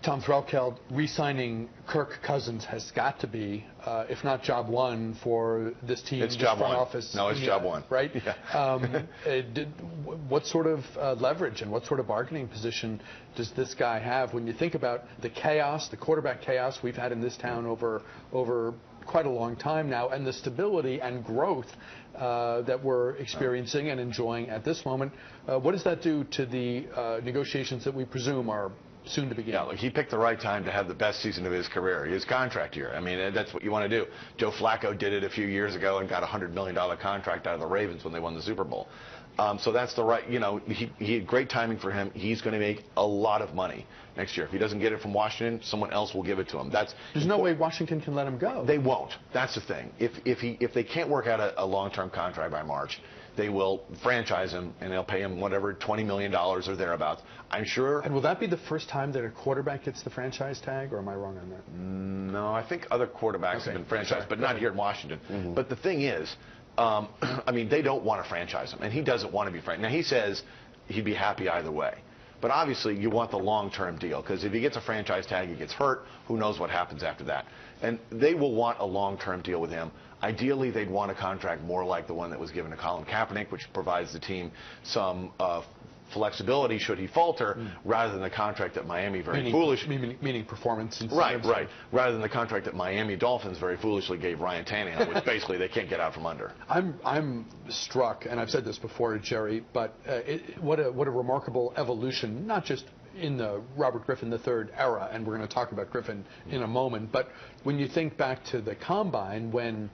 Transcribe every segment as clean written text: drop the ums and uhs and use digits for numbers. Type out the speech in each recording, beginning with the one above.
Tom Threlkeld, re-signing Kirk Cousins has got to be, if not job one for this team, it's this job front one. office. No, it's job one. Right? Yeah. What sort of leverage and what sort of bargaining position does this guy have when you think about the chaos, the quarterback chaos we've had in this town over quite a long time now, and the stability and growth that we're experiencing and enjoying at this moment? What does that do to the negotiations that we presume are soon to begin? Yeah, look, he picked the right time to have the best season of his career, his contract year. I mean, that's what you want to do. Joe Flacco did it a few years ago and got a $100 million contract out of the Ravens when they won the Super Bowl. So that's the right, he had great timing for him. He's going to make a lot of money next year. If he doesn't get it from Washington, someone else will give it to him. There's no way Washington can let him go. They won't. That's the thing. If they can't work out a long-term contract by March, they will franchise him, and they'll pay him whatever, $20 million or thereabouts. I'm sure. And will that be the first time that a quarterback gets the franchise tag, or am I wrong on that? No, I think other quarterbacks have been franchised, but not here in Washington. Mm-hmm. But the thing is, I mean, they don't want to franchise him, and he doesn't want to be franchised. Now, he says he'd be happy either way. But obviously, you want the long-term deal, because if he gets a franchise tag, he gets hurt, who knows what happens after that. And they will want a long-term deal with him. Ideally, they'd want a contract more like the one that was given to Colin Kaepernick, which provides the team some flexibility should he falter, rather than the contract that Miami meaning performance incentives. Right. Rather than the contract that Miami Dolphins very foolishly gave Ryan Tannehill, which basically they can't get out from under. I'm struck, and I've said this before, Jerry, but what a remarkable evolution, not just in the Robert Griffin III era, and we're going to talk about Griffin in a moment, but when you think back to the Combine, when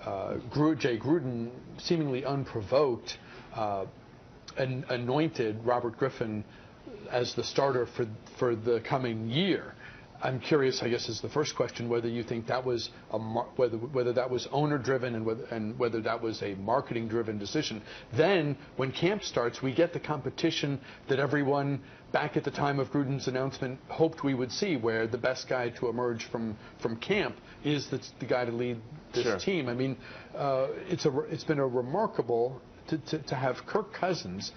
Jay Gruden, seemingly unprovoked, anointed Robert Griffin as the starter for the coming year. I'm curious, I guess, is the first question, whether you think that was whether that was owner-driven and whether that was a marketing-driven decision. Then, when camp starts, we get the competition that everyone back at the time of Gruden's announcement hoped we would see, where the best guy to emerge from camp is the guy to lead this team. I mean, it's been a remarkable to have Kirk Cousins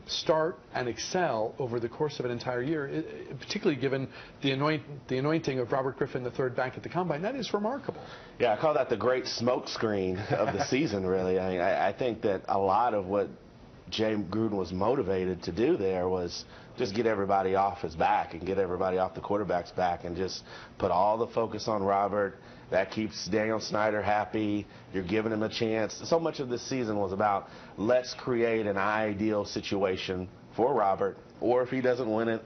start and excel over the course of an entire year, particularly given the anointing of Robert Griffin III back at the Combine. That is remarkable. Yeah, I call that the great smoke screen of the season, really. I mean, I think that a lot of what Jay Gruden was motivated to do there was just get everybody off his back and get everybody off the quarterback's back and just put all the focus on Robert. That keeps Daniel Snyder happy. You're giving him a chance. So much of this season was about let's create an ideal situation for Robert, or if he doesn't win it,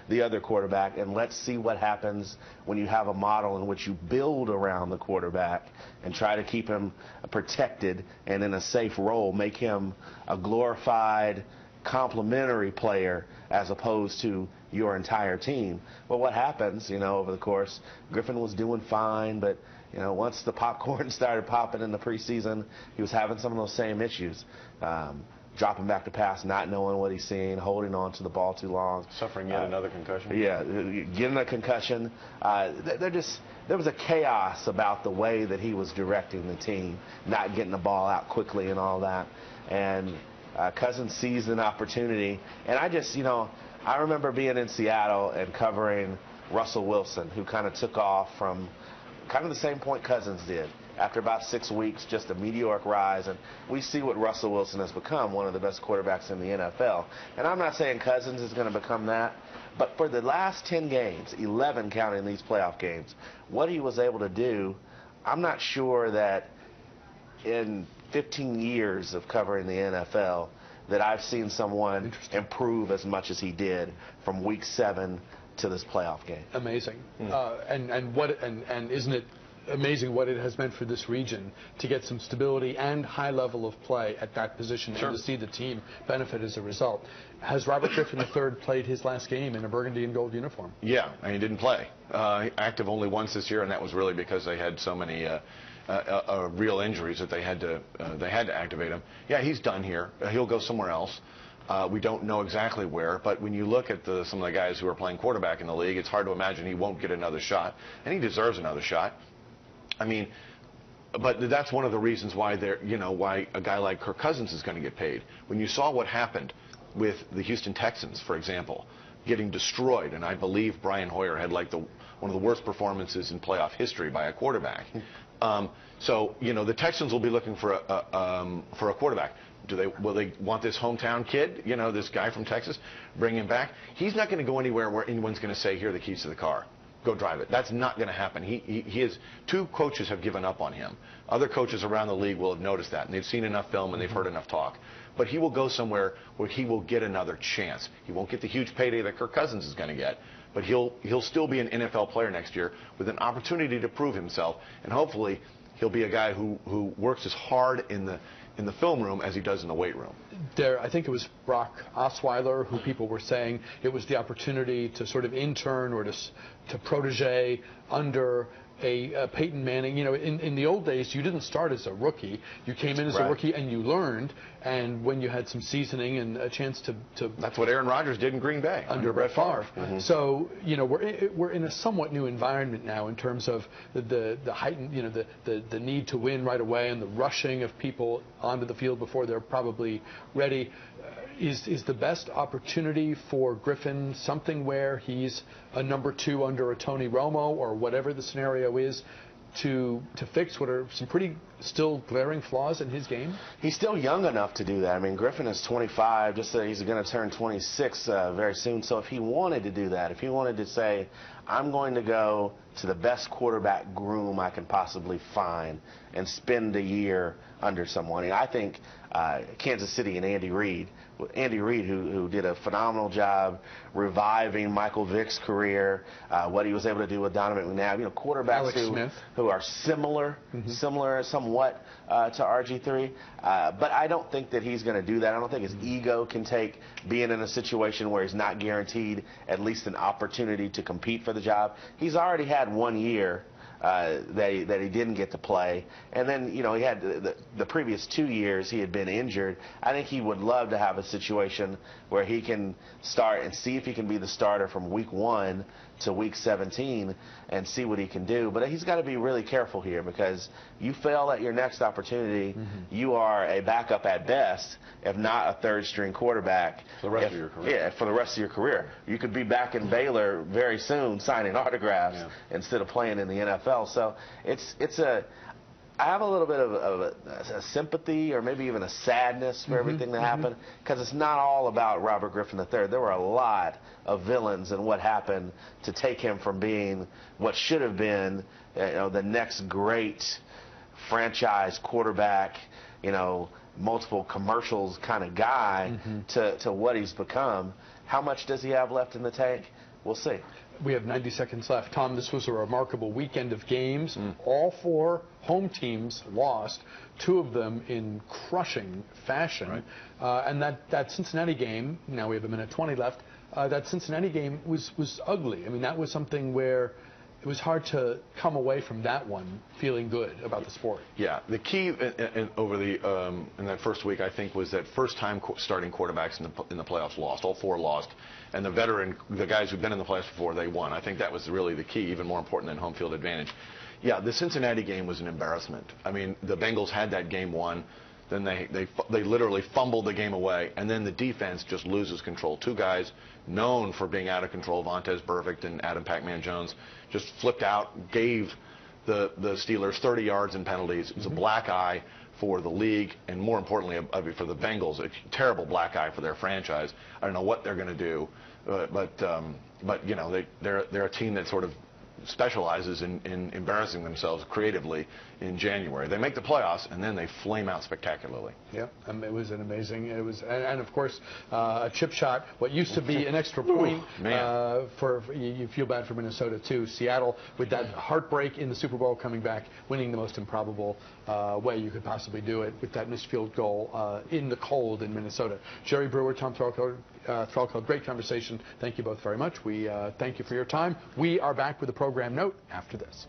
the other quarterback, and let's see what happens when you have a model in which you build around the quarterback and try to keep him protected and in a safe role, make him a glorified complementary player as opposed to your entire team. Well, what happens, over the course, Griffin was doing fine, but, once the popcorn started popping in the preseason, he was having some of those same issues. Dropping back to pass, not knowing what he's seeing, holding on to the ball too long. Suffering yet another concussion. Yeah, getting a concussion. There was a chaos about the way that he was directing the team, not getting the ball out quickly and all that. And Cousins seized an opportunity. And I remember being in Seattle and covering Russell Wilson, who kind of took off from kind of the same point Cousins did. After about 6 weeks, just a meteoric rise. And we see what Russell Wilson has become, one of the best quarterbacks in the NFL. And I'm not saying Cousins is going to become that. But for the last 10 games, 11 counting these playoff games, what he was able to do, I'm not sure that in 15 years of covering the NFL that I've seen someone improve as much as he did from week 7 to this playoff game. Amazing. And isn't it amazing what it has meant for this region to get some stability and high level of play at that position and to see the team benefit as a result. Has Robert Griffin III played his last game in a burgundy and gold uniform? Yeah, and he didn't play. Active only once this year, and that was really because they had so many real injuries that they had to activate him. Yeah, he's done here. He'll go somewhere else. We don't know exactly where, but when you look at some of the guys who are playing quarterback in the league, it's hard to imagine he won't get another shot, and he deserves another shot. I mean, but that's one of the reasons why why a guy like Kirk Cousins is going to get paid. When you saw what happened with the Houston Texans, for example, getting destroyed. And I believe Brian Hoyer had like one of the worst performances in playoff history by a quarterback. So the Texans will be looking for a quarterback. Will they want this hometown kid, this guy from Texas, bring him back? He's not going to go anywhere where anyone's going to say, here are the keys to the car. Go drive it. That's not going to happen. Two coaches have given up on him. Other coaches around the league will have noticed that, and they've seen enough film and they've heard enough talk. But he will go somewhere where he will get another chance. He won't get the huge payday that Kirk Cousins is going to get, but he'll still be an NFL player next year with an opportunity to prove himself, and hopefully he'll be a guy who works as hard in the film room as he does in the weight room. I think it was Brock Osweiler who people were saying it was the opportunity to sort of intern or to protege under a Peyton Manning. In the old days, you didn't start as a rookie. You came in as a rookie and you learned. And when you had some seasoning and a chance to that's what Aaron Rodgers did in Green Bay under Brett Favre. So we're in a somewhat new environment now in terms of the heightened the need to win right away and the rushing of people onto the field before they're probably ready. Is the best opportunity for Griffin something where he's a number 2 under a Tony Romo or whatever the scenario is to fix what are some pretty still glaring flaws in his game? He's still young enough to do that. I mean, Griffin is 25, just so he's going to turn 26 very soon. So if he wanted to do that, if he wanted to say, I'm going to go to the best quarterback groom I can possibly find and spend a year under someone. And I think Kansas City and Andy Reid, who did a phenomenal job reviving Michael Vick's career, what he was able to do with Donovan McNabb, quarterbacks who are similar somewhat to RG3. But I don't think that he's going to do that. I don't think his ego can take being in a situation where he's not guaranteed at least an opportunity to compete for the job. He's already had 1 year that he didn't get to play, and then he had the previous 2 years he had been injured. I think he would love to have a situation where he can start and see if he can be the starter from week 1 to week 17 and see what he can do. But he's got to be really careful here, because you fail at your next opportunity, you are a backup at best, if not a third-string quarterback for the rest of your career. Yeah, for the rest of your career. You could be back in Baylor very soon signing autographs instead of playing in the NFL. So I have a little bit of a sympathy or maybe even a sadness for everything that happened, because it's not all about Robert Griffin III. There were a lot of villains in what happened to take him from being what should have been the next great franchise quarterback, multiple commercials kind of guy to what he's become. How much does he have left in the tank? We'll see. We have 90 seconds left. Tom, this was a remarkable weekend of games. All 4 home teams lost, 2 of them in crushing fashion. Right. And that Cincinnati game, now we have 1:20 left, that Cincinnati game was ugly. I mean, that was something where it was hard to come away from that one feeling good about the sport. Yeah, the key in that first week, I think, was that first-time starting quarterbacks in the playoffs lost. All 4 lost, and the guys who've been in the playoffs before, they won. I think that was really the key, even more important than home field advantage. Yeah, the Cincinnati game was an embarrassment. I mean, the Bengals had that game won. Then they literally fumbled the game away, and then the defense just loses control. 2 guys known for being out of control, Vontaze Burfict and Adam Pac-Man Jones, just flipped out, gave the Steelers 30 yards in penalties. It was a black eye for the league, and more importantly, for the Bengals, a terrible black eye for their franchise. I don't know what they're going to do, but they're a team that sort of specializes in embarrassing themselves creatively in January. They make the playoffs, and then they flame out spectacularly. Yeah, it was an amazing. It was, and of course, a chip shot. What used to be an extra point. You feel bad for Minnesota too. Seattle with that heartbreak in the Super Bowl, coming back, winning the most improbable way you could possibly do it with that missed field goal in the cold in Minnesota. Jerry Brewer, Tom Threlkeld, great conversation. Thank you both very much. We thank you for your time. We are back with a program note after this.